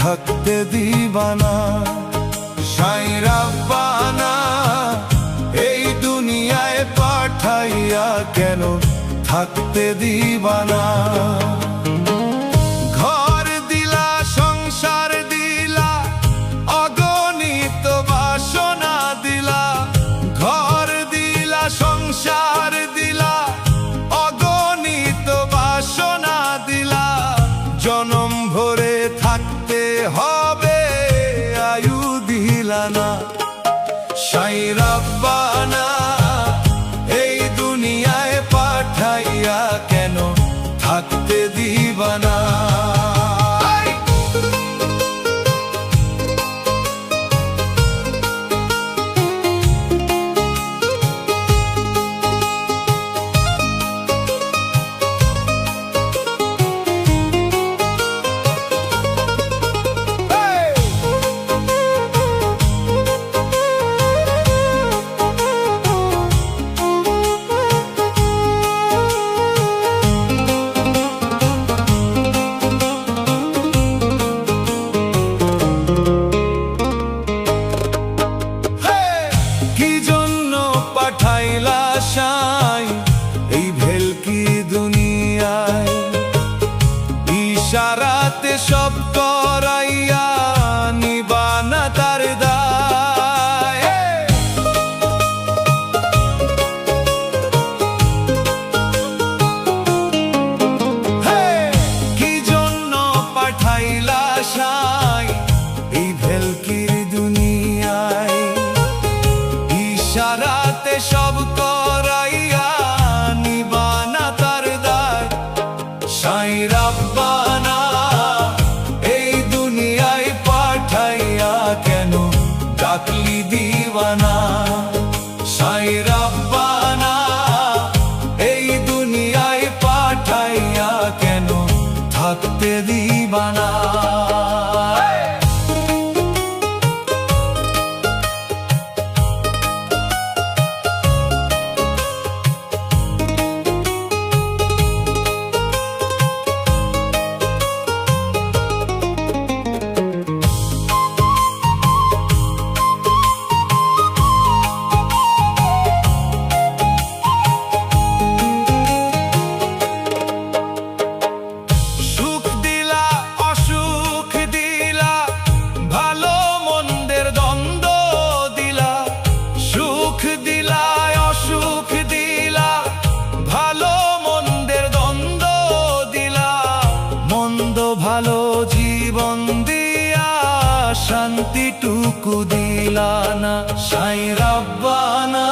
থাকতে দিবা না। সাই রাব্বানা এই দুনিয়ায় পাঠাইয়া কেন থাকতে দিবা না। ঘর দিলা সংসার দিলা অগণিত বাসনা দিলা, ঘর দিলা সংসার দিলা অগণিত বাসনা দিলা, জনম ভরে থাকতে হবে আয়ু দিলা না। সাই রাব্বানা এই দুনিয়ায় পাঠাইয়া কেন থাকতে দিবা না। পাঠাইলা সাই এই ভেলকি দুনিয়ায়, ইশারাতে সব করাইয়া নিবানা তার দায়। কি জন্য পাঠাইলা সাই এই ভেলকির দুনিয়ায়, ইশারাতে সব করাইয়া নিবানা তার দায়। সাই রাব্বানা এই দুনিয়ায় পাঠাইয়া কেন ডাকলি দিবানা। সাই রাব্বানা এই দুনিয়ায় পাঠাইয়া কেন থাকতে দিবানা। ভালো জীবন দিয়া শান্তিটুকু দিলা না। সাই রাব্বানা